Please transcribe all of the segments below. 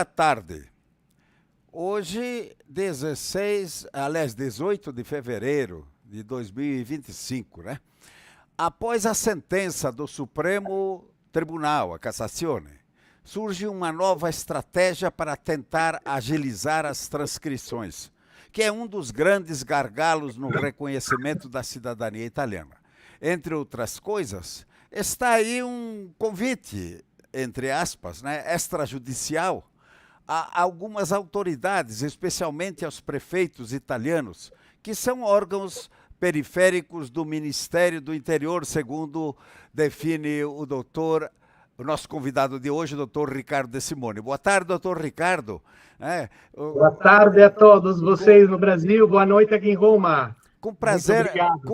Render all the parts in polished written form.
Boa tarde. Hoje, 18 de fevereiro de 2025, né? Após a sentença do Supremo Tribunal, a Cassazione, surge uma nova estratégia para tentar agilizar as transcrições, que é um dos grandes gargalos no reconhecimento da cidadania italiana. Entre outras coisas, está aí um convite, entre aspas, né, extrajudicial, a algumas autoridades, especialmente aos prefeitos italianos, que são órgãos periféricos do Ministério do Interior, segundo define o nosso convidado de hoje, o doutor Ricardo De Simone. Boa tarde, doutor Ricardo. Boa tarde a todos vocês no Brasil, boa noite aqui em Roma. Com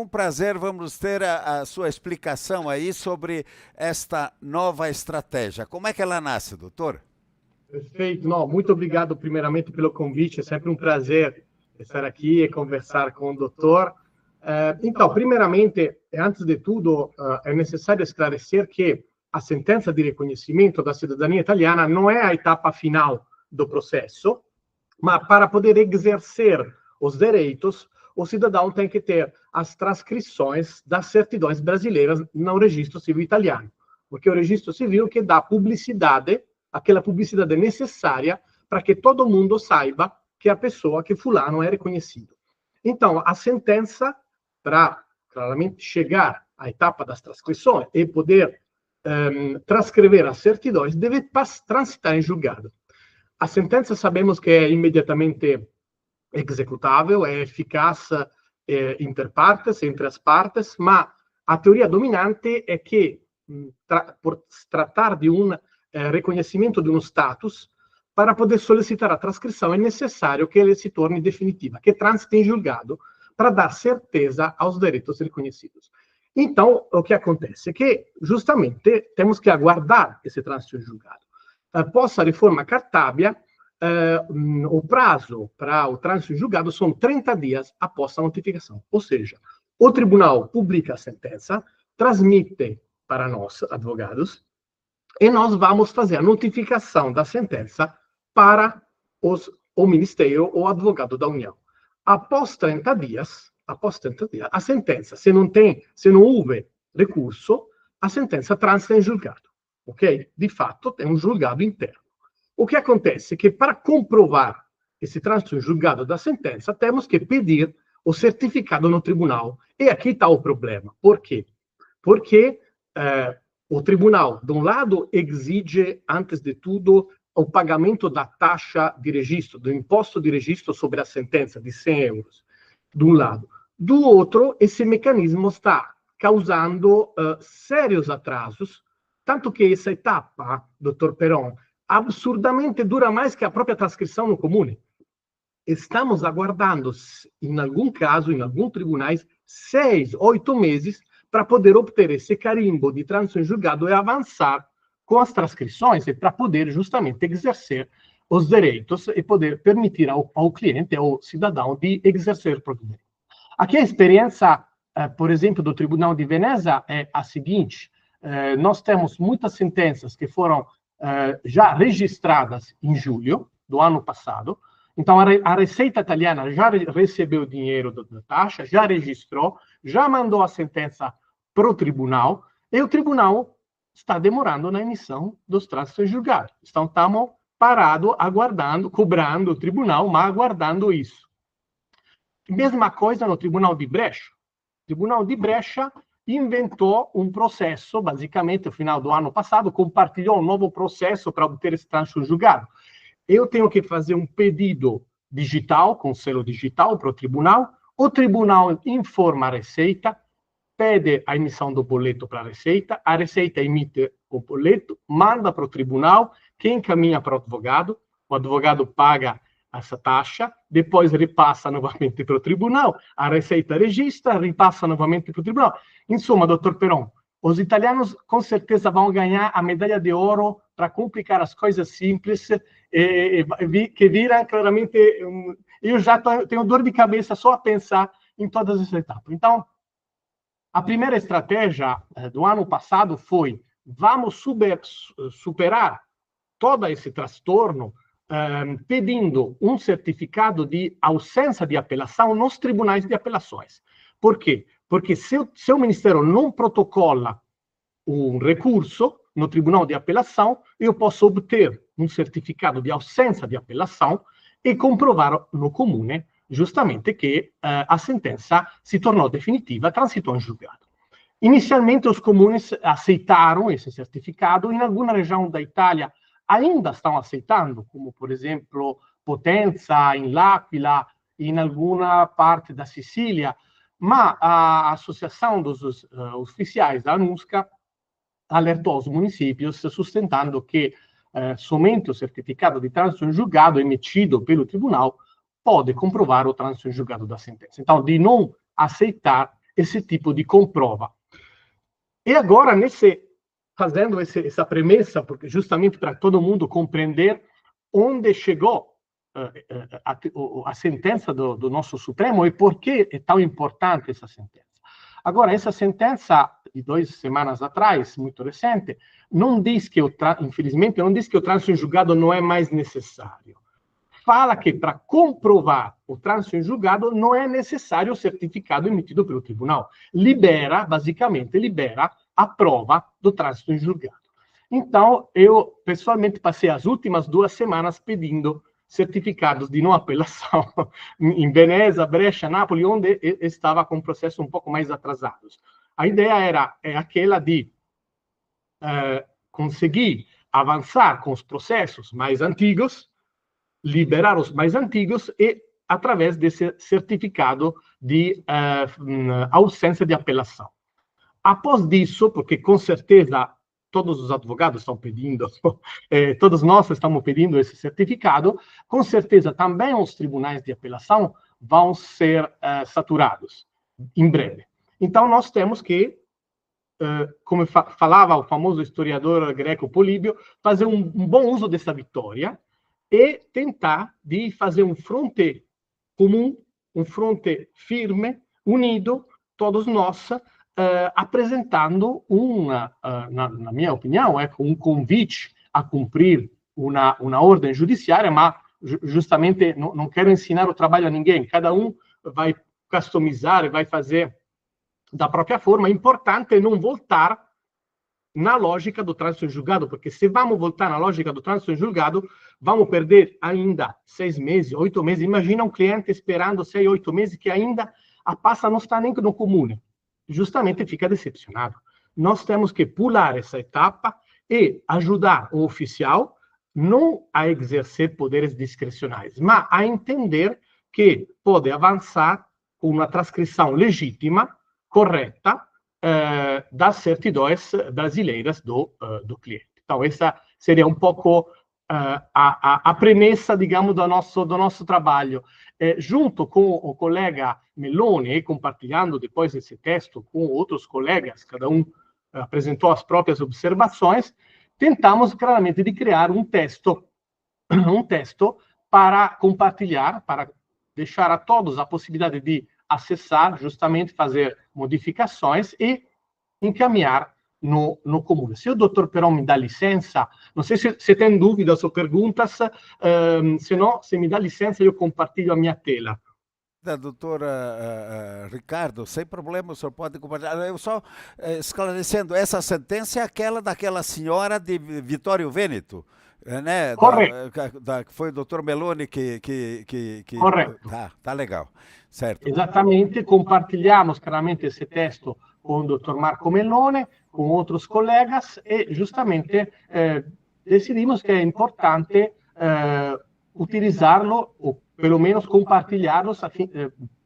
prazer vamos ter a sua explicação aí sobre esta nova estratégia. Como é que ela nasce, doutor? Perfeito. Não, muito obrigado primeiramente pelo convite, é sempre um prazer estar aqui e conversar com o doutor. Então, primeiramente, antes de tudo, é necessário esclarecer que a sentença de reconhecimento da cidadania italiana não é a etapa final do processo, mas para poder exercer os direitos, o cidadão tem que ter as transcrições das certidões brasileiras no registro civil italiano, porque o registro civil que dá publicidade, aquela publicidade necessária para que todo mundo saiba que a pessoa, que fulano é reconhecido. Então, a sentença, para claramente chegar à etapa das transcrições e poder transcrever as certidões, deve transitar em julgado. A sentença sabemos que é imediatamente executável, é eficaz inter partes, entre as partes, mas a teoria dominante é que, por tratar de um reconhecimento de um status, para poder solicitar a transcrição é necessário que ele se torne definitiva, que transite em julgado, para dar certeza aos direitos reconhecidos. Então, o que acontece é que, justamente, temos que aguardar esse trânsito em julgado. Após a reforma Cartabia, o prazo para o trânsito em julgado são 30 dias após a notificação. Ou seja, o tribunal publica a sentença, transmite para nós, advogados, e nós vamos fazer a notificação da sentença para o Ministério ou advogado da União. Após 30 dias, a sentença, se não houver recurso, a sentença transita em julgado. Ok? De fato, tem um julgado interno. O que acontece é que, para comprovar esse trânsito em julgado da sentença, temos que pedir o certificado no tribunal. E aqui está o problema. Por quê? Porque o tribunal, de um lado, exige, antes de tudo, o pagamento da taxa de registro, do imposto de registro sobre a sentença de 100 euros, de um lado. Do outro, esse mecanismo está causando sérios atrasos, tanto que essa etapa, doutor Peron, absurdamente dura mais que a própria transcrição no comune. Estamos aguardando, em algum caso, em alguns tribunais, 6, 8 meses para poder obter esse carimbo de trânsito em julgado e avançar com as transcrições e para poder justamente exercer os direitos e poder permitir ao cliente, ao cidadão, de exercer o próprio direito. Aqui a experiência, por exemplo, do Tribunal de Veneza é a seguinte: nós temos muitas sentenças que foram já registradas em julho do ano passado. Então, a Receita Italiana já recebeu o dinheiro da taxa, já registrou, já mandou a sentença para o tribunal, e o tribunal está demorando na emissão dos trânsitos em julgado. Então, estamos parados, aguardando, cobrando o tribunal, mas aguardando isso. Mesma coisa no Tribunal de Brescia. O Tribunal de Brescia inventou um processo, basicamente, no final do ano passado, compartilhou um novo processo para obter esse trânsito em julgado. Eu tenho que fazer um pedido digital, com selo digital, para o tribunal informa a Receita, pede a emissão do boleto para a Receita emite o boleto, manda para o tribunal, que encaminha para o advogado paga essa taxa, depois repassa novamente para o tribunal, a Receita registra, repassa novamente para o tribunal. Insomma, doutor Peron, os italianos com certeza vão ganhar a medalha de ouro para complicar as coisas simples, que viram claramente... Eu já tenho dor de cabeça só a pensar em todas essas etapas. Então, a primeira estratégia do ano passado foi: vamos superar todo esse transtorno pedindo um certificado de ausência de apelação nos tribunais de apelações. Por quê? Porque se o Ministério não protocola um recurso no Tribunal de Apelação, eu posso obter um certificado de ausência de apelação e comprovar no comune justamente que a sentença se tornou definitiva, transitou em julgado. Inicialmente, os comunes aceitaram esse certificado, em alguma região da Itália ainda estão aceitando, como, por exemplo, Potenza, em L'Aquila, em alguma parte da Sicília, mas a Associação dos Oficiais da ANUSCA alertou os municípios, sustentando que somente o certificado de trânsito em julgado emitido pelo tribunal pode comprovar o trânsito em julgado da sentença. Então, de não aceitar esse tipo de comprova. E agora, fazendo essa premissa, porque justamente para todo mundo compreender onde chegou a sentença do nosso Supremo e por que é tão importante essa sentença. Agora, essa sentença de 2 semanas atrás, muito recente, não diz que infelizmente, não diz que o trânsito em julgado não é mais necessário. Fala que para comprovar o trânsito em julgado não é necessário o certificado emitido pelo tribunal. Basicamente libera a prova do trânsito em julgado. Então, eu pessoalmente passei as últimas 2 semanas pedindo certificados de não apelação em Veneza, Brescia, Nápoles, onde estava com processos um pouco mais atrasados. A ideia é aquela de conseguir avançar com os processos mais antigos, liberar os mais antigos e através desse certificado de ausência de apelação. Após disso, porque com certeza todos os advogados estão pedindo, todos nós estamos pedindo esse certificado, com certeza também os tribunais de apelação vão ser saturados em breve. Então, nós temos que, como falava o famoso historiador greco Políbio, fazer um bom uso dessa vitória e tentar de fazer um fronte comum, um fronte firme, unido, todos nós, apresentando na minha opinião, um convite a cumprir uma ordem judiciária, mas justamente não quero ensinar o trabalho a ninguém, cada um vai customizar e vai fazer da própria forma. É importante não voltar na lógica do trânsito em julgado, porque se vamos voltar na lógica do trânsito em julgado, vamos perder ainda 6 meses, 8 meses. Imagina um cliente esperando 6, 8 meses que ainda a pasta não está nem no comune. Justamente fica decepcionado. Nós temos que pular essa etapa e ajudar o oficial não a exercer poderes discricionais, mas a entender que pode avançar com uma transcrição legítima, correta, das certidões brasileiras do cliente. Então, essa seria um pouco a premissa, digamos, do nosso trabalho. Junto com o colega Meloni, e compartilhando depois esse texto com outros colegas, cada um apresentou as próprias observações, tentamos claramente de criar um texto para compartilhar, para deixar a todos a possibilidade de acessar, justamente fazer modificações e encaminhar no comune. Se o doutor Peron me dá licença, não sei se tem dúvidas ou perguntas, se não, se me dá licença, eu compartilho a minha tela. Doutor Ricardo, sem problema, o senhor pode compartilhar. Eu só esclarecendo, essa sentença é aquela daquela senhora de Vittorio Veneto, né? Correto. Que foi o doutor Meloni que... Correto. Tá legal, certo. Exatamente, compartilhamos claramente esse texto com o doutor Marco Meloni, com outros colegas, e justamente decidimos que é importante utilizá-lo, ou pelo menos compartilhá-lo,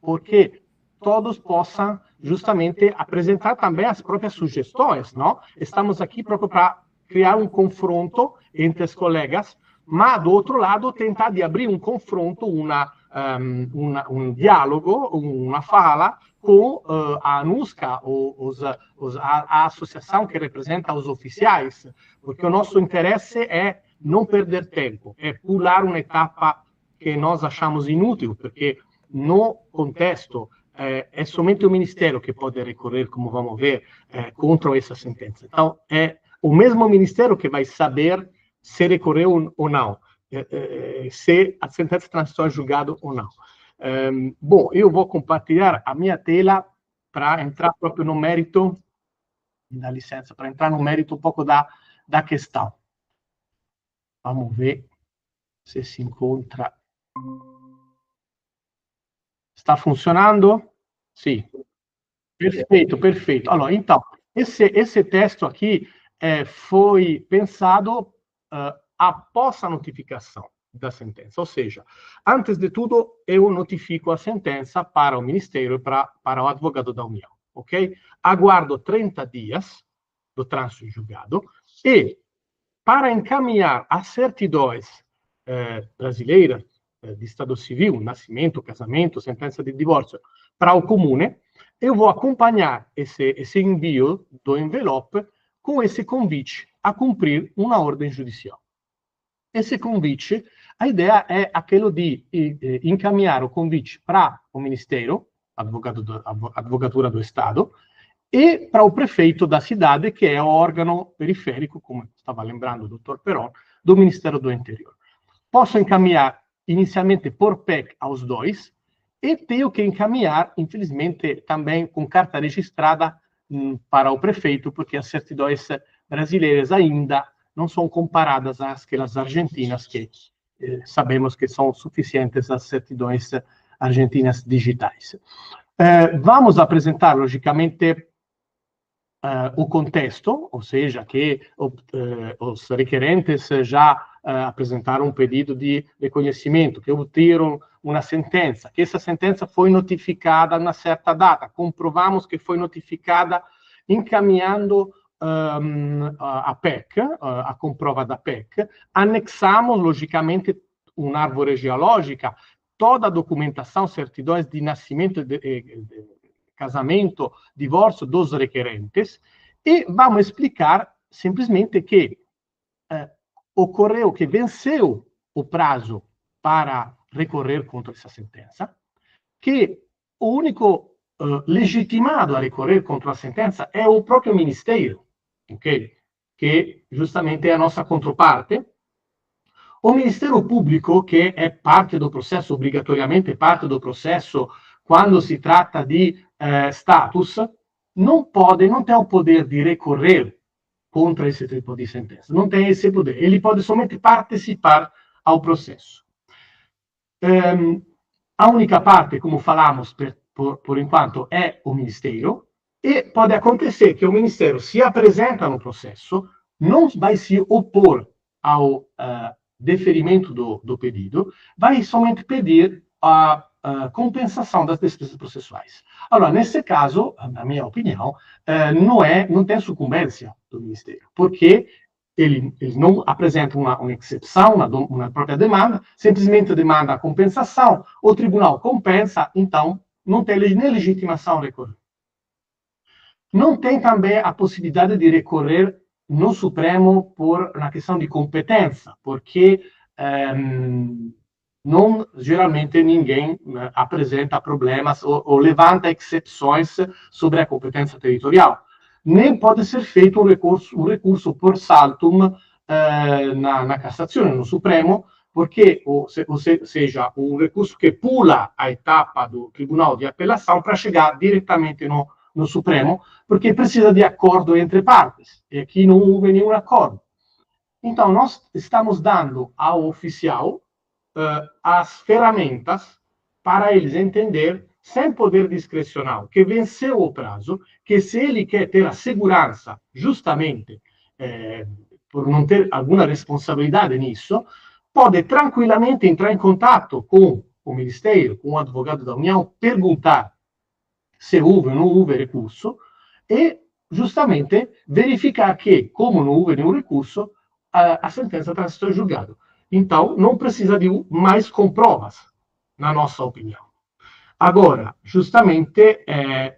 porque todos possam justamente apresentar também as próprias sugestões, não? Estamos aqui próprio para criar um confronto entre os colegas, mas, do outro lado, tentar de abrir um confronto, um diálogo, uma fala com a ANUSCA, a associação que representa os oficiais, porque o nosso interesse é não perder tempo, é pular uma etapa que nós achamos inútil, porque no contexto é somente o Ministério que pode recorrer, como vamos ver, contra essa sentença. Então, é o mesmo Ministério que vai saber se recorreu ou não. se a sentença transitou em julgado ou não. Bom, eu vou compartilhar a minha tela para entrar proprio no mérito, me dá licença, para entrar no mérito um pouco da questão. Vamos ver se si incontra. Sta funzionando? Sì. Perfeito, perfeito. Allora, então, esse texto aqui foi pensado após a notificação da sentença. Ou seja, antes de tudo, eu notifico a sentença para o Ministério e para o advogado da União, ok? Aguardo 30 dias do trânsito em julgado e, para encaminhar as certidões brasileiras de Estado Civil, nascimento, casamento, sentença de divórcio, para o comune, eu vou acompanhar esse envio do envelope com esse convite a cumprir uma ordem judicial. Esse convite, a ideia é aquilo de encaminhar o convite para o Ministério, Advocatura do Estado, e para o prefeito da cidade, que é o órgão periférico, como estava lembrando o doutor Peron, do Ministério do Interior. Posso encaminhar inicialmente por PEC aos dois, e tenho que encaminhar, infelizmente, também com carta registrada para o prefeito, porque as certidões brasileiras ainda não são comparadas àquelas argentinas, que sabemos que são suficientes as certidões argentinas digitais. Vamos apresentar, logicamente, o contexto, ou seja, que os requerentes já apresentaram um pedido de reconhecimento, que obtiveram uma sentença, que essa sentença foi notificada na certa data. Comprovamos que foi notificada encaminhando a PEC, a comprova da PEC. Anexamos, logicamente, uma árvore geológica, toda a documentação, certidões de nascimento, casamento, divórcio dos requerentes, e vamos explicar simplesmente que ocorreu que venceu o prazo para recorrer contra essa sentença, que o único legitimado a recorrer contra a sentença é o próprio Ministério, okay? Que justamente é a nossa controparte. O Ministério Público, que é parte do processo, obrigatoriamente parte do processo, quando se trata de status, não tem o poder de recorrer contra esse tipo de sentença. Não tem esse poder. Ele pode somente participar ao processo. A única parte, como falamos por enquanto, é o Ministério, e pode acontecer que o Ministério se apresenta no processo, não vai se opor ao deferimento do pedido, vai somente pedir a compensação das despesas processuais. Agora, nesse caso, na minha opinião, não tem sucumbência do Ministério, porque ele não apresenta uma exceção, uma própria demanda, simplesmente demanda a compensação, o tribunal compensa, então não tem nem legitimação a recorrer. Não tem também a possibilidade de recorrer no Supremo por uma questão de competência, porque geralmente ninguém apresenta problemas ou levanta exceções sobre a competência territorial. Nem pode ser feito um recurso por saltum na Cassazione, no Supremo, porque, ou seja, um recurso que pula a etapa do Tribunal de Apelação para chegar diretamente no Supremo, porque precisa de acordo entre partes, e aqui não houve nenhum acordo. Então, nós estamos dando ao oficial as ferramentas para eles entender, sem poder discrecional, que venceu o prazo, que se ele quer ter a segurança, justamente, por não ter alguma responsabilidade nisso, pode tranquilamente entrar em contato com o Ministério, com o advogado da União, perguntar se houve ou não houve recurso, e justamente verificar que, como não houve nenhum recurso, a sentença transitou em julgado. Então, não precisa de mais comprovas, na nossa opinião. Agora, justamente,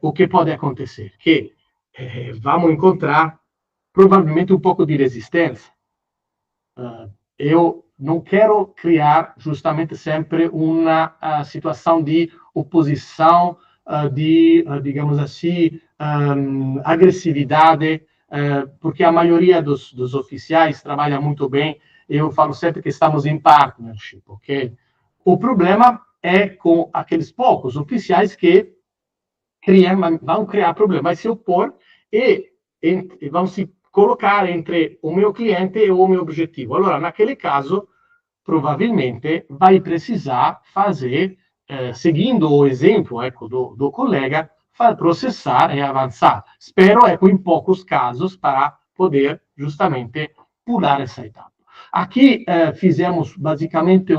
o que pode acontecer? Que vamos encontrar, provavelmente, um pouco de resistência. Eu não quero criar, justamente, sempre uma situação de oposição, digamos assim, agressividade, porque a maioria dos oficiais trabalha muito bem eu falo sempre que estamos em partnership, ok? O problema é com aqueles poucos oficiais que vão criar problema, vai se opor e vão se colocar entre o meu cliente e o meu objetivo. Allora, naquele caso, provavelmente vai precisar fazer, seguindo o exemplo do colega, processar e avançar. Espero, em poucos casos, para poder justamente pular essa etapa. Aqui fizemos basicamente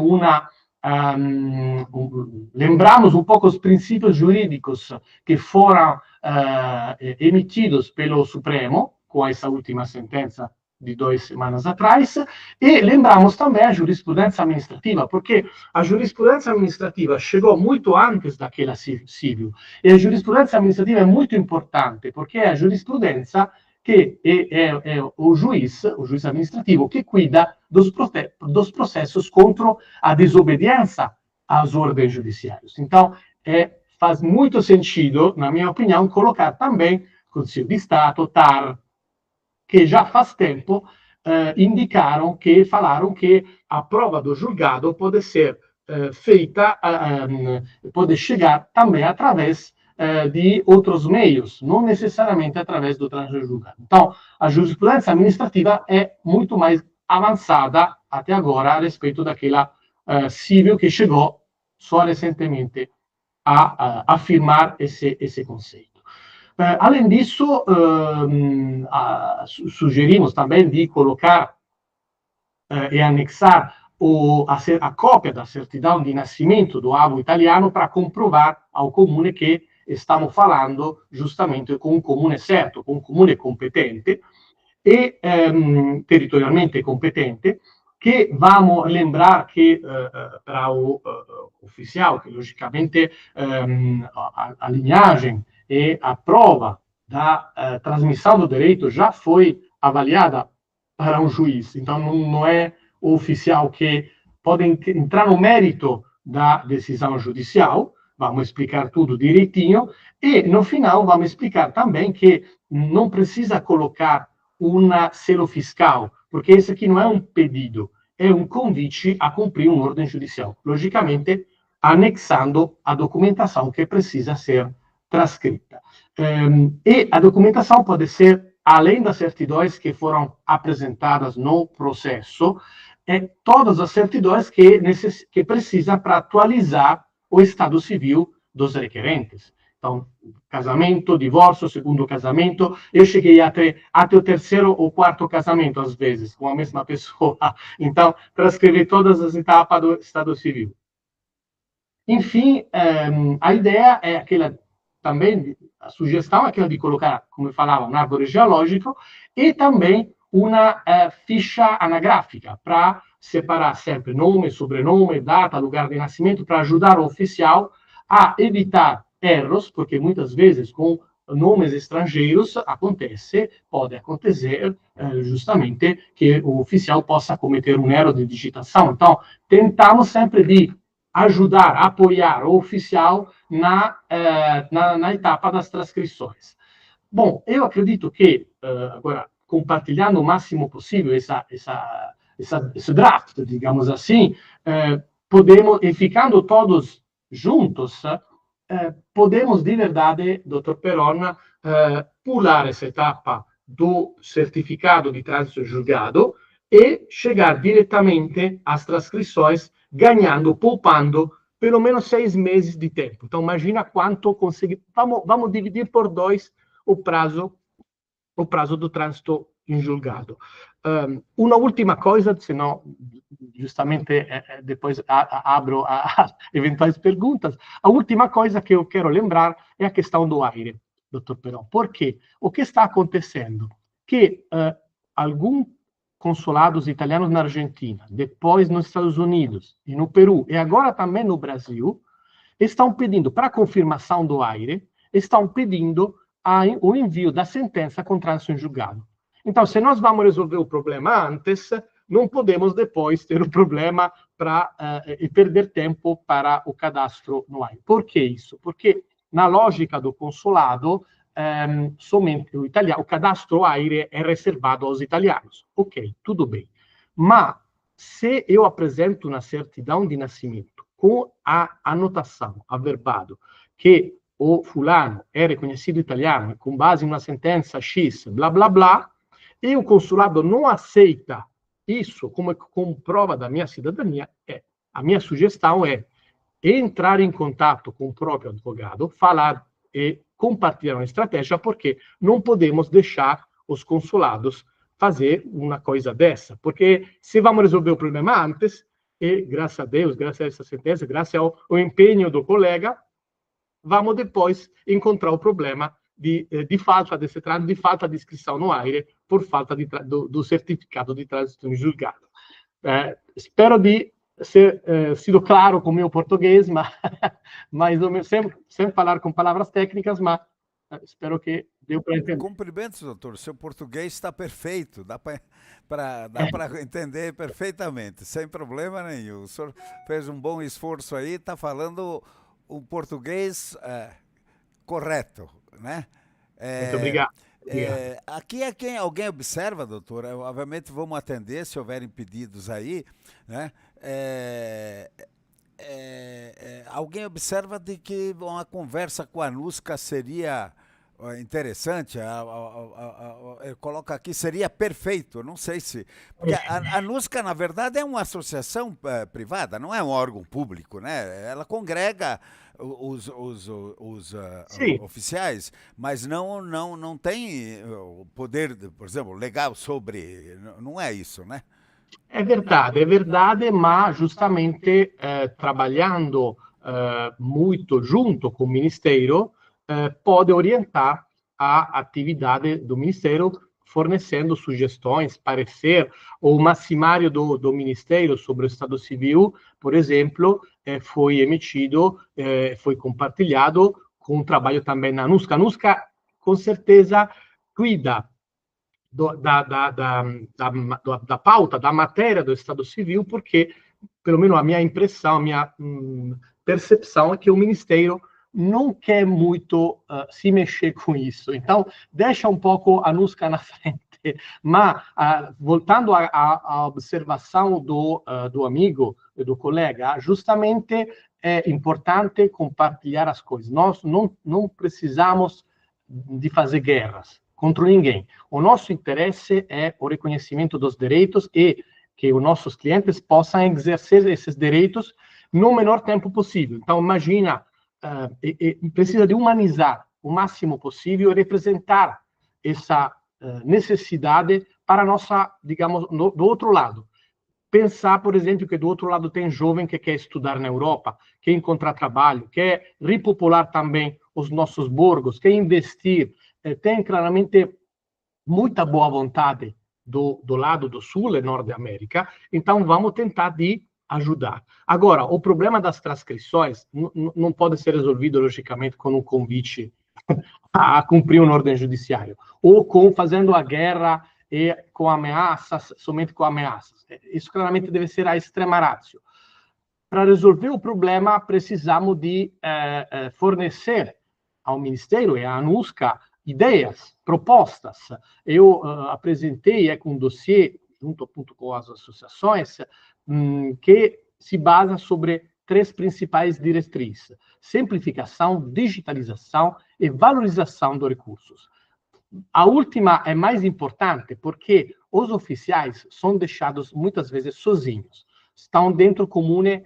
lembramos um pouco os princípios jurídicos que foram emitidos pelo Supremo, com essa última sentença de 2 semanas atrás, e lembramos também a jurisprudência administrativa, porque a jurisprudência administrativa chegou muito antes daquela civil, e a jurisprudência administrativa é muito importante, porque é a jurisprudência que é o juiz administrativo, que cuida dos processos contra a desobediência às ordens judiciais. Então, faz muito sentido, na minha opinião, colocar também Conselho de Estado, TAR, que já faz tempo falaram que a prova do julgado pode ser feita, pode chegar também através de outros meios, não necessariamente através do trânsito julgado. Então, a jurisprudência administrativa é muito mais avançada até agora a respeito daquela civil que chegou só recentemente a afirmar esse conceito. Além disso, sugerimos também de colocar e anexar a cópia da certidão de nascimento do avô italiano para comprovar ao comune que estamos falando justamente com um comune certo, com um comune competente e territorialmente competente, que vamos lembrar que para o oficial, que logicamente a linhagem e a prova da transmissão do direito já foi avaliada para um juiz. Então, não é o oficial que pode entrar no mérito da decisão judicial, vamos explicar tudo direitinho, e no final vamos explicar também que não precisa colocar uma selo fiscal, porque esse aqui não é um pedido, é um convite a cumprir uma ordem judicial. Logicamente, anexando a documentação que precisa ser transcrita. E a documentação pode ser, além das certidões que foram apresentadas no processo, todas as certidões que precisa para atualizar o estado civil dos requerentes. Então, casamento, divórcio, segundo casamento. Eu cheguei até o terceiro ou quarto casamento, às vezes, com a mesma pessoa. Então, transcrever todas as etapas do estado civil. Enfim, a ideia é aquela também, a sugestão é aquela de colocar, como eu falava, um árvore geológico e também uma ficha anagráfica para separar sempre nome, sobrenome, data, lugar de nascimento, para ajudar o oficial a evitar erros, porque muitas vezes com nomes estrangeiros pode acontecer justamente que o oficial possa cometer um erro de digitação. Então, tentamos sempre de ajudar, apoiar o oficial na etapa das transcrições. Bom, eu acredito que, agora, compartilhando o máximo possível esse draft, digamos assim, podemos, e ficando todos juntos, podemos, de verdade, Dr. Peron, pular essa etapa do certificado de trânsito julgado e chegar diretamente às transcrições, poupando pelo menos 6 meses de tempo. Então, imagina quanto conseguir. Vamos dividir por 2 o prazo do trânsito em julgado. Uma última coisa, senão, justamente, depois abro a eventuais perguntas. A última coisa que eu quero lembrar é a questão do aire, Dr. Peron. Por quê? O que está acontecendo? Que alguns consulados italianos na Argentina, depois nos Estados Unidos e no Peru, e agora também no Brasil, estão pedindo, para confirmação do aire, estão pedindo o envio da sentença com trânsito em julgado. Então, se nós vamos resolver o problema antes, não podemos depois ter o problema e perder tempo para o cadastro no aire. Por que isso? Porque, na lógica do consulado, somente o cadastro aire é reservado aos italianos. Ok, tudo bem. Mas se eu apresento uma certidão de nascimento com a anotação, averbado, que o fulano é reconhecido italiano e com base em uma sentença X, blá, blá, blá, e o consulado não aceita isso como prova da minha cidadania, a minha sugestão é entrar em contato com o próprio advogado, falar e compartilhar uma estratégia, porque não podemos deixar os consulados fazer uma coisa dessa, porque se vamos resolver o problema antes, e graças a Deus, graças a essa sentença, graças ao empenho do colega, vamos depois encontrar o problema de falta de trânsito, de falta de inscrição no aire, por falta do certificado de trânsito em julgado. Espero de ser sido claro com o meu português, mas mais ou menos, sem falar com palavras técnicas, mas espero que deu para entender. Cumprimentos, doutor. O seu português está perfeito, dá para entender perfeitamente, sem problema nenhum. O senhor fez um bom esforço aí, está falando o português correto, né? Muito obrigado. Aqui é quem alguém observa, doutor, obviamente vamos atender se houverem pedidos aí, né? Alguém observa de que uma conversa com a Anushka seria interessante, coloca aqui, seria perfeito, não sei se... Porque a Anushka, na verdade, é uma associação privada, não é um órgão público, né? Ela congrega os oficiais, mas não tem o poder, por exemplo, legal sobre... Não é isso, né? É verdade, mas justamente trabalhando muito junto com o Ministério, pode orientar a atividade do Ministério, fornecendo sugestões, parecer, ou o maximário do Ministério sobre o Estado Civil, por exemplo, foi emitido, foi compartilhado com o trabalho também na Anushka. A Anushka, com certeza, cuida da pauta, da matéria do Estado Civil, porque, pelo menos a minha impressão, a minha percepção é que o Ministério não quer muito se mexer com isso. Então, deixa um pouco a Anushka na frente. Mas, voltando à observação do amigo, do colega, justamente é importante compartilhar as coisas. Nós não precisamos de fazer guerras contra ninguém. O nosso interesse é o reconhecimento dos direitos e que os nossos clientes possam exercer esses direitos no menor tempo possível. Então, imagina, precisa de humanizar o máximo possível e representar essa necessidade para a nossa, digamos, do outro lado. Pensar, por exemplo, que do outro lado tem jovem que quer estudar na Europa, quer encontrar trabalho, quer repopular também os nossos burgos, quer investir, tem claramente muita boa vontade do lado do Sul e Norte da América, então vamos tentar de ajudar. Agora, o problema das transcrições não pode ser resolvido, logicamente, com um convite a cumprir uma ordem judiciária, ou fazendo a guerra e com ameaças, somente com ameaças. Isso claramente deve ser a extrema ratio. Para resolver o problema, precisamos de fornecer ao Ministério e à Anushka ideias, propostas. Eu apresentei com um dossiê, junto com as associações, que se basa sobre 3 principais diretrizes: simplificação, digitalização e valorização dos recursos. A última é mais importante porque os oficiais são deixados muitas vezes sozinhos. Estão dentro do comune,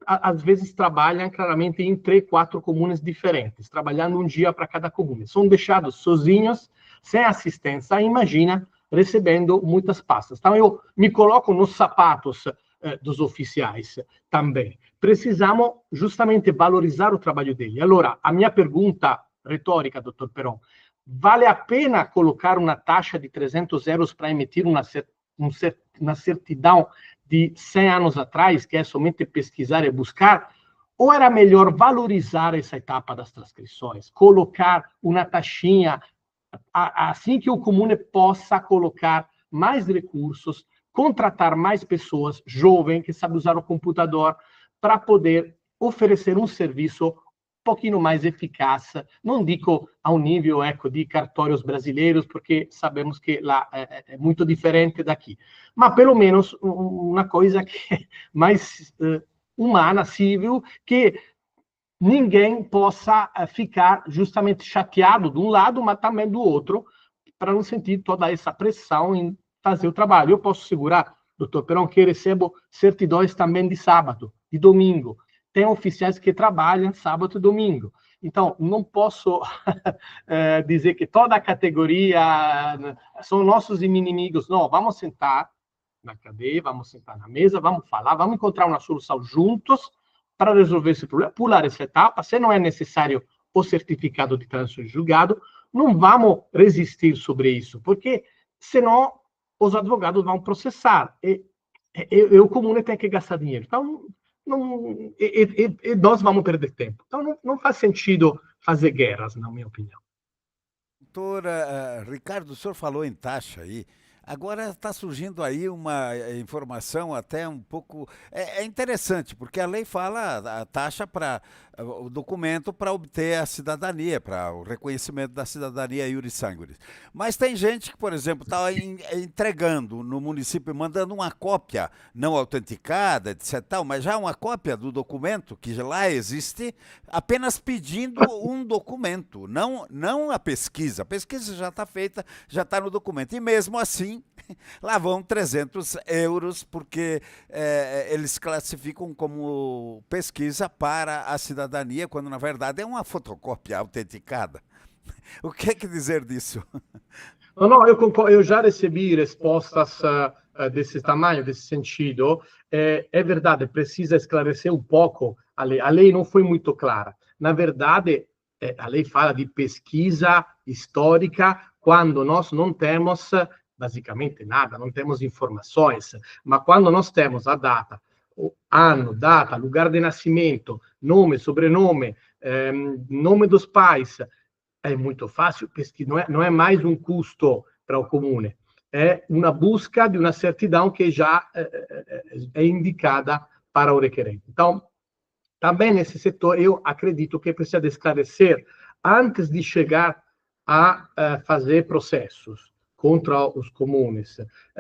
às vezes trabalham claramente em 3, 4 comunes diferentes, trabalhando um dia para cada comune. São deixados sozinhos, sem assistência, imagina, recebendo muitas pastas. Então, eu me coloco nos sapatos dos oficiais também. Precisamos justamente valorizar o trabalho dele. Allora, a minha pergunta retórica, doutor Peron, vale a pena colocar uma taxa de 300 euros para emitir uma certidão de 100 anos atrás, que é somente pesquisar e buscar? Ou era melhor valorizar essa etapa das transcrições, colocar uma taxinha, assim que o comune possa colocar mais recursos, contratar mais pessoas jovens que sabem usar o computador para poder oferecer um serviço pouquinho mais eficaz, não digo ao nível de cartórios brasileiros, porque sabemos que lá é muito diferente daqui, mas pelo menos uma coisa que é mais humana, civil, que ninguém possa ficar justamente chateado de um lado, mas também do outro, para não sentir toda essa pressão em fazer o trabalho. Eu posso segurar, doutor Perón, que recebo certidões também de sábado, de domingo. Tem oficiais que trabalham sábado e domingo. Então, não posso dizer que toda a categoria são nossos inimigos. Não, vamos sentar na cadeia, vamos sentar na mesa, vamos falar, vamos encontrar uma solução juntos para resolver esse problema, pular essa etapa. Se não é necessário o certificado de trânsito em julgado, não vamos resistir sobre isso, porque senão os advogados vão processar e o comune tem que gastar dinheiro. Então, nós vamos perder tempo. Então, não faz sentido fazer guerras, na minha opinião. Doutor Ricardo, o senhor falou em taxa aí. Agora está surgindo aí uma informação até um pouco... É interessante, porque a lei fala a taxa para o documento para obter a cidadania, para o reconhecimento da cidadania iuris sanguinis. Mas tem gente que, por exemplo, está entregando no município, mandando uma cópia não autenticada, etc. Mas já uma cópia do documento, que lá existe, apenas pedindo um documento, não a pesquisa. A pesquisa já está feita, já está no documento. E mesmo assim, lá vão 300 euros, porque eles classificam como pesquisa para a cidadania, quando na verdade é uma fotocópia autenticada. O que é que dizer disso? Não, eu concordo, eu já recebi respostas desse tamanho, desse sentido. É verdade, precisa esclarecer um pouco a lei. A lei não foi muito clara. Na verdade, a lei fala de pesquisa histórica quando nós não temos basicamente nada, não temos informações, mas quando nós temos a data, o ano, data, lugar de nascimento, nome, sobrenome, nome dos pais, é muito fácil, porque não é mais um custo para o comune, é uma busca de uma certidão que já é indicada para o requerente. Então, também nesse setor, eu acredito que precisa esclarecer antes de chegar a fazer processos contra os comunes.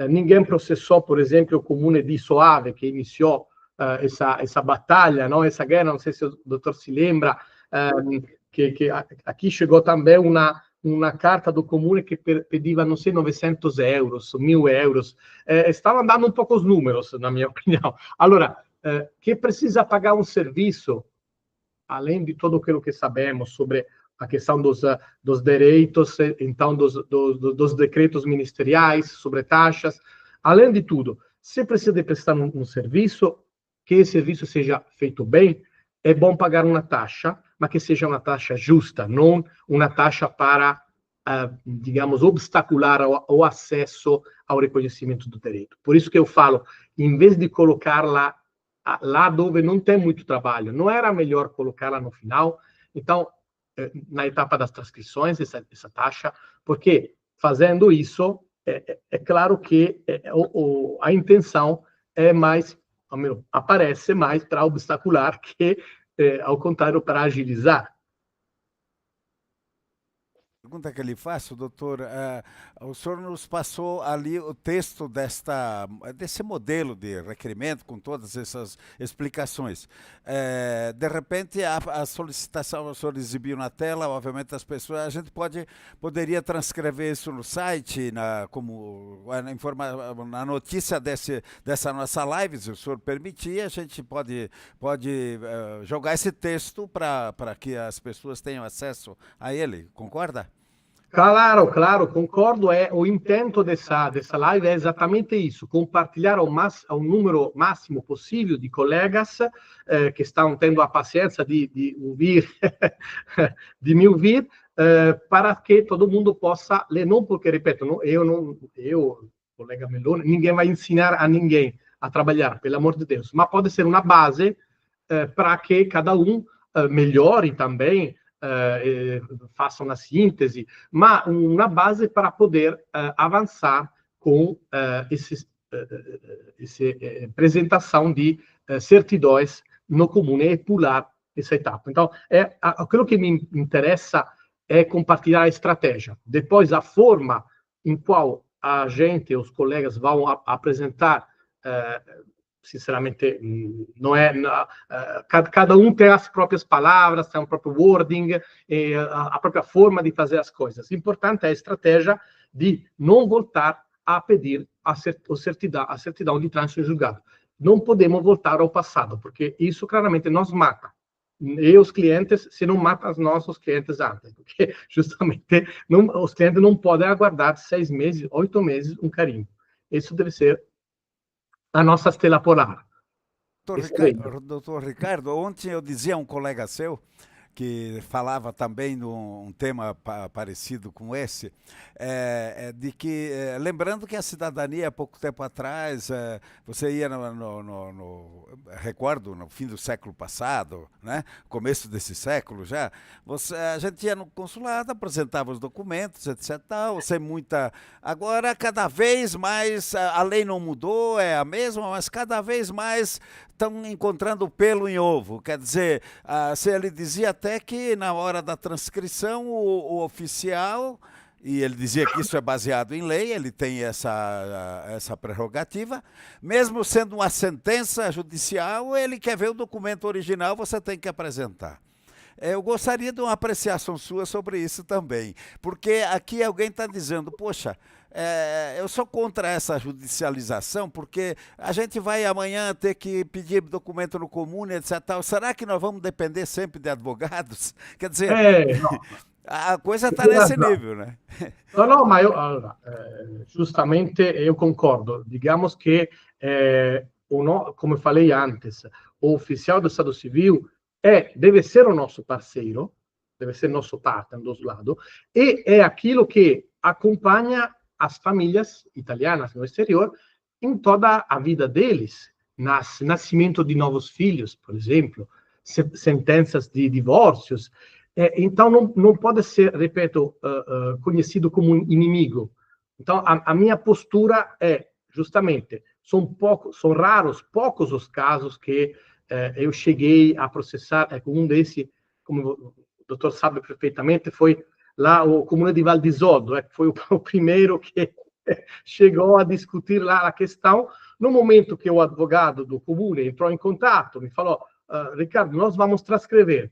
Ninguém processou, por exemplo, o comune di Soave, que iniciou essa batalha, não? Essa guerra, não sei se o doutor se lembra, que aqui chegou também uma carta do comune que pedia, não sei, 900 euros, 1.000 euros. Estavam dando um pouco os números, na minha opinião. Allora, que precisa pagar um serviço, além de tudo aquilo que sabemos sobre a questão dos direitos, então dos decretos ministeriais sobre taxas, além de tudo, se precisa de prestar um serviço, que esse serviço seja feito bem, é bom pagar uma taxa, mas que seja uma taxa justa, não uma taxa para, digamos, obstacular o acesso ao reconhecimento do direito. Por isso que eu falo, em vez de colocá-la lá dove não tem muito trabalho, não era melhor colocá-la no final? Então, na etapa das transcrições, essa taxa, porque fazendo isso, é claro que a intenção é mais, aparece mais para obstacular que, ao contrário, para agilizar. Pergunta que lhe faço, doutor, o senhor nos passou ali o texto desse modelo de requerimento, com todas essas explicações. De repente, a solicitação, o senhor exibiu na tela, obviamente as pessoas, a gente poderia transcrever isso no site, na notícia dessa nossa live, se o senhor permitir, a gente pode jogar esse texto para que as pessoas tenham acesso a ele, concorda? Claro, claro, concordo. O intento dessa live é exatamente isso: compartilhar ao número máximo possível de colegas que estão tendo a paciência de ouvir, de me ouvir, para que todo mundo possa ler. Não porque, repito, eu, colega Meloni, ninguém vai ensinar a ninguém a trabalhar, pelo amor de Deus, mas pode ser uma base para que cada um melhore também, faça uma síntese, mas uma base para poder avançar com essa apresentação de certidões no comune e pular essa etapa. Então, aquilo que me interessa é compartilhar a estratégia. Depois, a forma em qual a gente, os colegas, vão apresentar, sinceramente, não é... cada um tem as próprias palavras, tem o próprio wording, a própria forma de fazer as coisas. O importante é a estratégia de não voltar a pedir a certidão de trânsito em julgado. Não podemos voltar ao passado, porque isso claramente nos mata. E os clientes, se não matam os nossos clientes antes, porque justamente os clientes não podem aguardar 6 meses, 8 meses um carimbo. Isso deve ser a nossa estela polar. Doutor Ricardo, ontem eu dizia a um colega seu que falava também num tema parecido com esse, de que, lembrando que a cidadania, há pouco tempo atrás, você ia recordo, no fim do século passado, né, começo desse século já, a gente ia no consulado, apresentava os documentos, etc. Sem muita... Agora, cada vez mais, a lei não mudou, é a mesma, mas cada vez mais estão encontrando pelo em ovo. Quer dizer, se ele dizia até que na hora da transcrição o oficial, e ele dizia que isso é baseado em lei, ele tem essa prerrogativa, mesmo sendo uma sentença judicial, ele quer ver o documento original, você tem que apresentar. Eu gostaria de uma apreciação sua sobre isso também, porque aqui alguém está dizendo, poxa, eu sou contra essa judicialização, porque a gente vai amanhã ter que pedir documento no Comune, etc. Será que nós vamos depender sempre de advogados? Quer dizer, a coisa está nesse nível, né? Não, mas justamente eu concordo. Digamos que, como eu falei antes, o oficial do Estado Civil deve ser o nosso parceiro, deve ser nosso partner dos lados, e é aquilo que acompanha as famílias italianas no exterior em toda a vida deles, nascimento de novos filhos, por exemplo, sentenças de divórcios. Então, não pode ser, repito, conhecido como um inimigo. Então, a minha postura é, justamente, são raros, poucos os casos que eu cheguei a processar, um desses, como o doutor sabe perfeitamente, foi lá o Comune de Val di Zoldo, que foi o primeiro que chegou a discutir lá a questão. No momento que o advogado do Comune entrou em contato, me falou, Ricardo, nós vamos transcrever.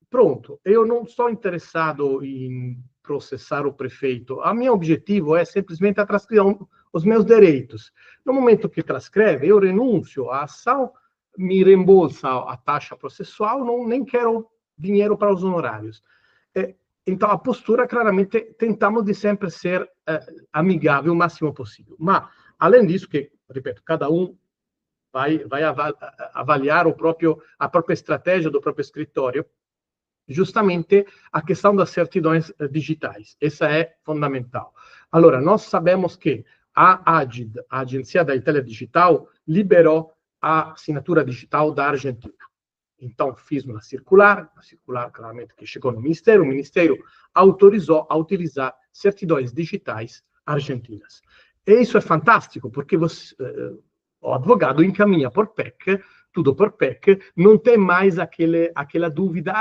Pronto, eu não estou interessado em processar o prefeito. O meu objetivo é simplesmente a transcrição, os meus direitos. No momento que transcreve, eu renuncio à ação, me reembolsa a taxa processual, nem quero dinheiro para os honorários. Então, a postura, claramente, tentamos de sempre ser amigável o máximo possível. Mas, além disso, que, repito, cada um vai avaliar a própria estratégia do próprio escritório, justamente a questão das certidões digitais. Essa é fundamental. Agora, nós sabemos que a AGID, a Agência da Itália Digital, liberou a assinatura digital da Argentina. Então, fiz uma circular claramente que chegou no Ministério, o Ministério autorizou a utilizar certidões digitais argentinas. E isso é fantástico, porque o advogado encaminha por PEC, tudo por PEC, não tem mais aquela dúvida,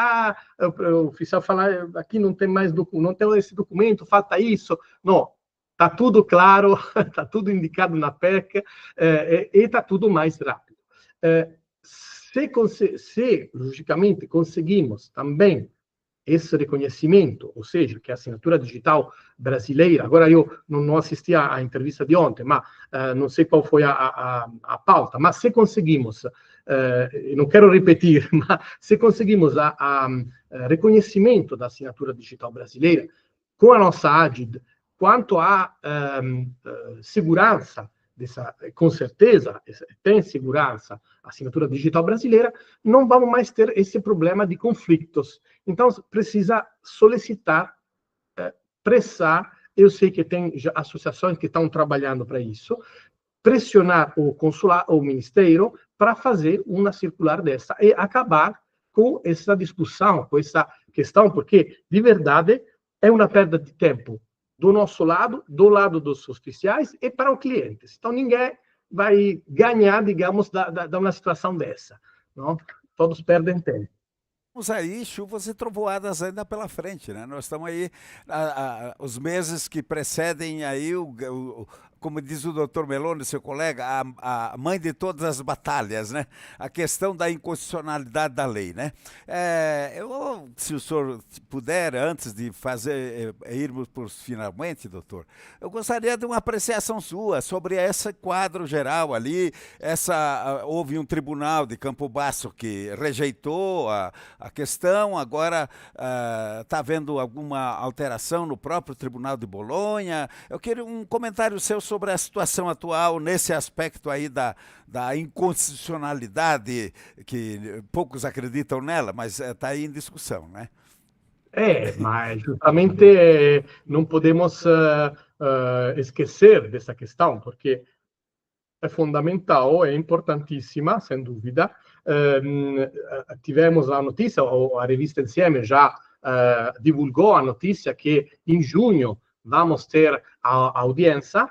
o oficial fala, aqui não tem mais não tem esse documento, falta isso. Não, está tudo claro, está tudo indicado na PEC, e está tudo mais rápido. Se, logicamente, conseguimos também esse reconhecimento, ou seja, que a assinatura digital brasileira, agora eu não assisti à entrevista de ontem, mas não sei qual foi a pauta, mas se conseguimos, não quero repetir, mas se conseguimos reconhecimento da assinatura digital brasileira, com a nossa AGID, quanto à segurança, com certeza, tem segurança a assinatura digital brasileira, não vamos mais ter esse problema de conflitos. Então, precisa solicitar, pressar, eu sei que tem já associações que estão trabalhando para isso, pressionar o consulado, o ministério, para fazer uma circular dessa e acabar com essa discussão, com essa questão, porque, de verdade, é uma perda de tempo do nosso lado, do lado dos oficiais e para os clientes. Então, ninguém vai ganhar, digamos, da uma situação dessa. Não? Todos perdem tempo. Temos aí chuvas e trovoadas ainda pela frente, né? Nós estamos aí, os meses que precedem aí, como diz o doutor Meloni, seu colega, a mãe de todas as batalhas, né? A questão da inconstitucionalidade da lei, né? Se o senhor puder, antes de irmos por finalmente, doutor, eu gostaria de uma apreciação sua sobre esse quadro geral ali. Houve um tribunal de Campo Basso que rejeitou a questão, agora está havendo alguma alteração no próprio Tribunal de Bolonha. Eu queria um comentário seu sobre a situação atual nesse aspecto aí da inconstitucionalidade, que poucos acreditam nela, mas está aí em discussão, né? Mas justamente não podemos esquecer dessa questão, porque é fundamental, é importantíssima, sem dúvida. Tivemos a notícia, ou a revista Insieme já divulgou a notícia que em junho vamos ter a audiência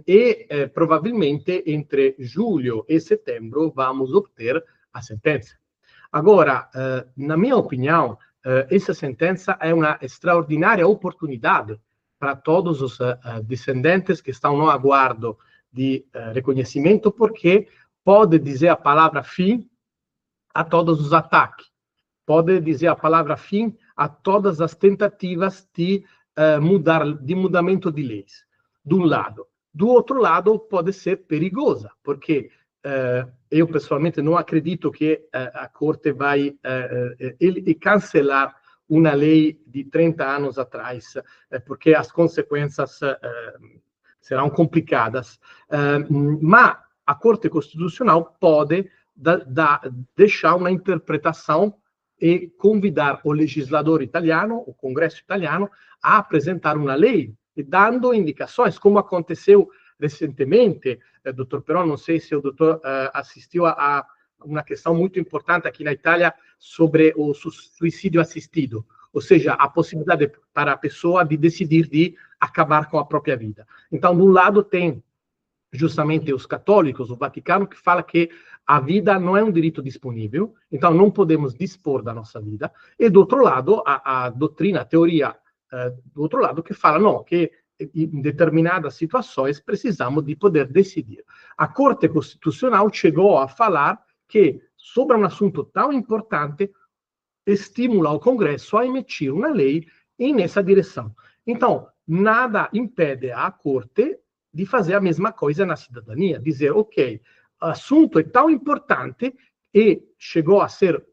e provavelmente entre julho e setembro vamos obter a sentença. Agora, na minha opinião, essa sentença é uma extraordinária oportunidade para todos os descendentes que estão no aguardo de reconhecimento, porque pode dizer a palavra fim a todos os ataques, pode dizer a palavra fim a todas as tentativas de mudamento de leis, de um lado. Do outro lado, pode ser perigosa, porque eu pessoalmente não acredito que a Corte vai cancelar uma lei de 30 anos atrás, porque as consequências serão complicadas. Mas a Corte Constitucional pode deixar uma interpretação e convidar o legislador italiano, o Congresso italiano, a apresentar uma lei, dando indicações, como aconteceu recentemente. Doutor Peron, não sei se o doutor assistiu a uma questão muito importante aqui na Itália sobre o suicídio assistido, ou seja, a possibilidade para a pessoa de decidir de acabar com a própria vida. Então, de um lado tem justamente os católicos, o Vaticano, que fala que a vida não é um direito disponível, então não podemos dispor da nossa vida, e do outro lado, a doutrina, a teoria do outro lado, que fala não, que em determinadas situações precisamos de poder decidir. A Corte Constitucional chegou a falar que, sobre um assunto tão importante, estimula o Congresso a emitir uma lei nessa direção. Então, nada impede a Corte de fazer a mesma coisa na cidadania, dizer, ok, o assunto é tão importante e chegou a ser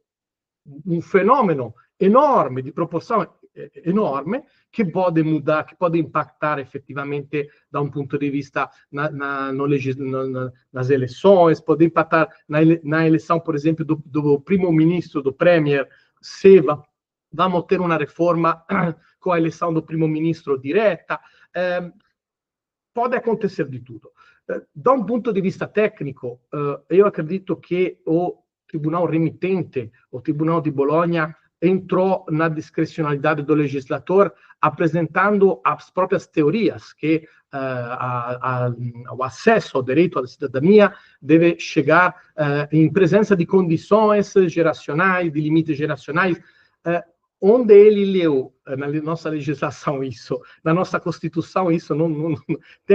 um fenômeno enorme, de proporção enorme, que pode mudar, que pode impactar efetivamente da um ponto de vista nas eleições, pode impactar na eleição, por exemplo, do primeiro-ministro, do premier, se vamos ter uma reforma com a eleição do primeiro-ministro direta. Pode acontecer de tudo. Da um ponto de vista técnico, eu acredito que o Tribunal Remitente, o Tribunal de Bolonha, entrou na discrecionalidade do legislador, apresentando as próprias teorias, que o acesso ao direito à cidadania deve chegar em presença de condições geracionais, de limites geracionais, onde ele leu na nossa legislação isso, na nossa Constituição isso,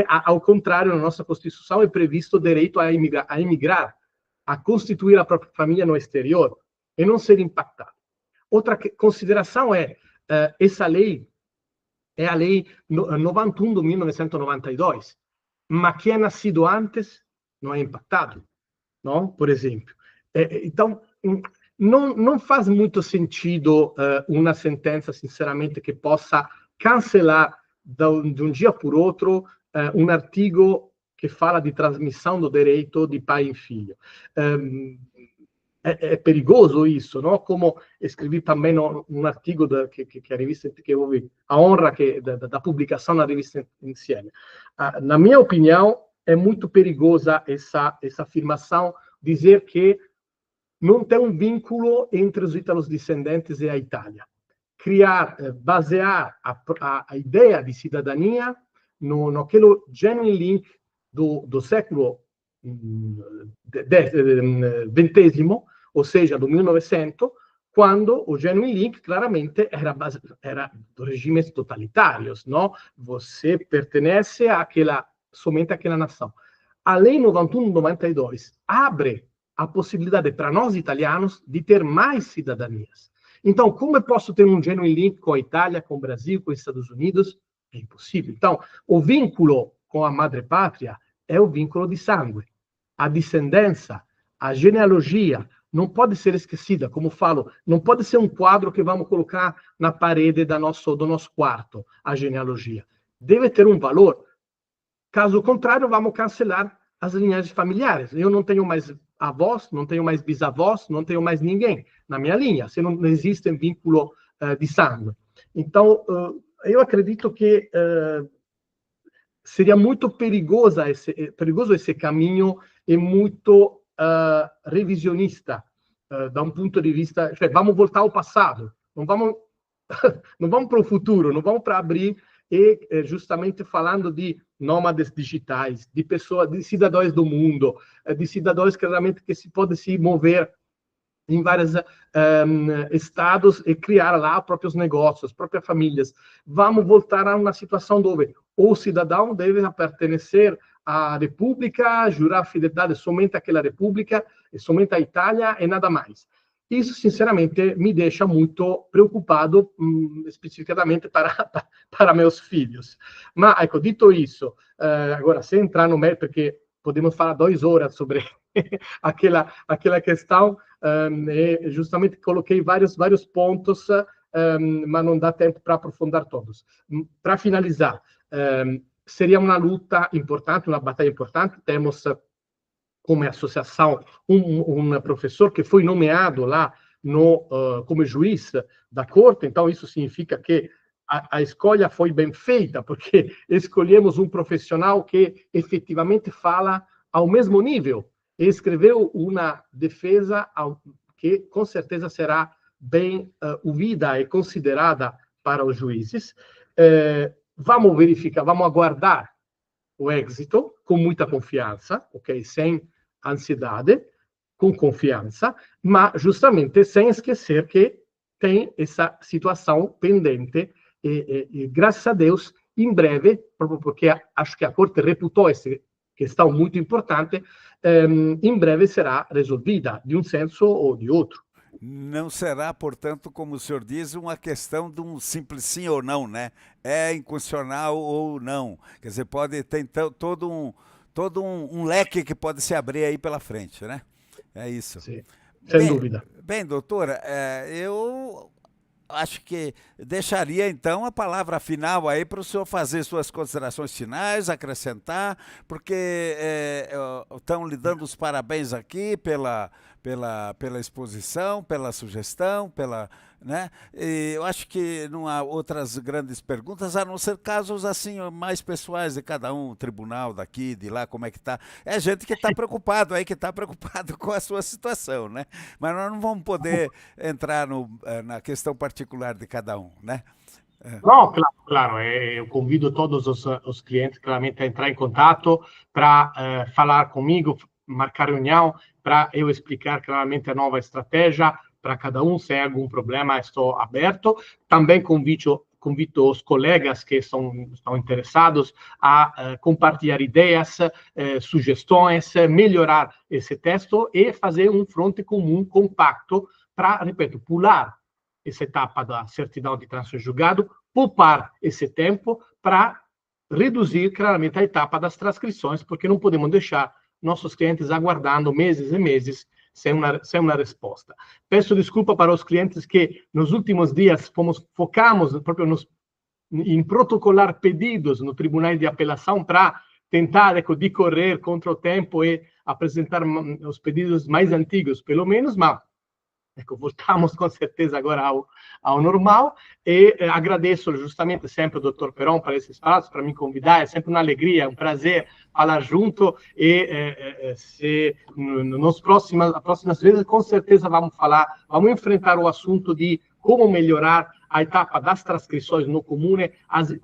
ao contrário, na nossa Constituição é previsto o direito a emigrar, a constituir a própria família no exterior e não ser impactado. Outra consideração essa lei é a lei 91 de 1992, mas quem é nascido antes não é impactado, não? Por exemplo. Então, não faz muito sentido uma sentença, sinceramente, que possa cancelar de um dia por outro um artigo que fala de transmissão do direito de pai em filho. É perigoso isso, não? Como escrevi também um artigo que a revista, que houve a honra da publicação na revista Insieme. Na minha opinião, é muito perigosa essa afirmação, dizer que não tem um vínculo entre os ítalo-descendentes e a Itália. Basear a ideia de cidadania naquele genuine link do século XX, ou seja, do 1900, quando o Genuine Link claramente era dos regimes totalitários, não? Você pertence somente àquela nação. A Lei 91/92 abre a possibilidade para nós italianos de ter mais cidadanias. Então, como eu posso ter um Genuine Link com a Itália, com o Brasil, com os Estados Unidos? É impossível. Então, o vínculo com a madrepátria é o vínculo de sangue. A descendência, a genealogia, não pode ser esquecida, como falo, não pode ser um quadro que vamos colocar na parede do nosso quarto, a genealogia. Deve ter um valor. Caso contrário, vamos cancelar as linhagens familiares. Eu não tenho mais avós, não tenho mais bisavós, não tenho mais ninguém na minha linha, se não existe vínculo de sangue. Então, eu acredito que seria muito perigoso esse caminho e muito revisionista, da um ponto de vista, cioè, vamos voltar ao passado, não vamos para o futuro, não vamos para abrir e justamente falando de nômades digitais, de pessoas, de cidadãos do mundo, de cidadãos claramente que se podem se mover em vários estados e criar lá próprios negócios, próprias famílias. Vamos voltar a uma situação onde o cidadão deve pertencer à República, jurar fidelidade somente àquela República, e somente à Itália e nada mais. Isso, sinceramente, me deixa muito preocupado, especificamente para meus filhos. Mas, ecco, dito isso, agora, sem entrar no mérito, porque podemos falar 2 horas sobre aquela questão, e justamente coloquei vários pontos, mas não dá tempo para aprofundar todos. Para finalizar, seria uma luta importante, uma batalha importante. Temos como associação um professor que foi nomeado lá como juiz da corte, então isso significa que a escolha foi bem feita, porque escolhemos um profissional que efetivamente fala ao mesmo nível e escreveu uma defesa que com certeza será bem ouvida e considerada para os juízes. Vamos verificar, vamos aguardar o êxito com muita confiança, ok? Sem ansiedade, com confiança, mas justamente sem esquecer que tem essa situação pendente e graças a Deus, em breve, proprio porque acho que a Corte reputou essa questão muito importante, em breve será resolvida, de um senso ou de outro. Não será, portanto, como o senhor diz, uma questão de um simples sim ou não, né? É inconstitucional ou não. Quer dizer, pode ter todo um leque que pode se abrir aí pela frente, né? É isso. Sim, sem dúvida. Bem, doutora, eu acho que deixaria então a palavra final aí para o senhor fazer suas considerações finais, acrescentar, porque estão lhe dando os parabéns aqui pela exposição, pela sugestão, né? E eu acho que não há outras grandes perguntas, a não ser casos assim mais pessoais de cada um, tribunal daqui, de lá, como é que está. É gente que está preocupado aí, que está preocupado com a sua situação, né? Mas nós não vamos poder entrar na questão particular de cada um, né? Não, claro, eu convido todos os clientes claramente a entrar em contato para falar comigo, marcar reunião, para eu explicar claramente a nova estratégia para cada um. Se há algum problema, estou aberto. Também convido os colegas que estão interessados a compartilhar ideias, sugestões, melhorar esse texto e fazer um fronte comum compacto para, repito, pular essa etapa da certidão de trânsito julgado, poupar esse tempo para reduzir claramente a etapa das transcrições, porque não podemos deixar nossos clientes aguardando meses e meses sem uma resposta. Peço desculpa para os clientes que nos últimos dias focamos próprio em protocolar pedidos no Tribunal de Apelação para tentar decorrer contra o tempo e apresentar os pedidos mais antigos, pelo menos, mas voltamos com certeza agora ao normal, e agradeço justamente sempre ao Dr. Peron para esse espaço, para me convidar. É sempre uma alegria, um prazer falar junto, e nas próximas vezes com certeza vamos enfrentar o assunto de como melhorar a etapa das transcrições no comune,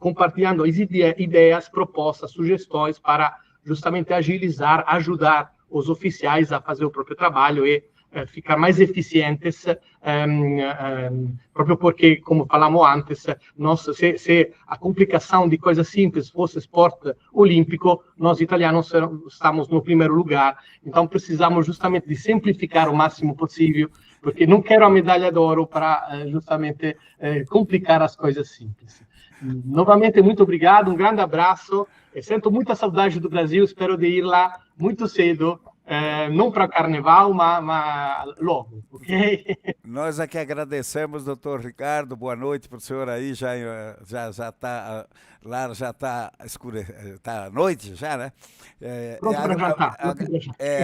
compartilhando as ideias, propostas, sugestões para justamente agilizar, ajudar os oficiais a fazer o próprio trabalho e ficar mais eficientes, proprio porque, como falamos antes, se a complicação de coisas simples fosse esporte olímpico, nós italianos estamos no primeiro lugar. Então, precisamos justamente de simplificar o máximo possível, porque não quero a medalha de ouro para justamente complicar as coisas simples. Novamente, muito obrigado, um grande abraço. Eu sinto muita saudade do Brasil, espero de ir lá muito cedo, não para o carnaval, mas logo, ok? Nós aqui agradecemos, doutor Ricardo, boa noite para o senhor aí, já está lá, já está escuro, está à noite já, né? Pronto para jantar.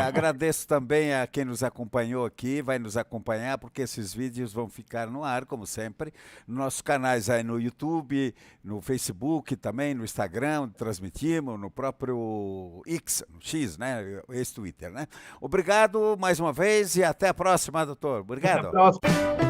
Agradeço também a quem nos acompanhou aqui, vai nos acompanhar, porque esses vídeos vão ficar no ar, como sempre, nos nossos canais aí no YouTube, no Facebook também, no Instagram, transmitimos, no próprio X, no X, né? Esse Twitter, né? Obrigado mais uma vez e até a próxima, doutor. Obrigado. Até a próxima.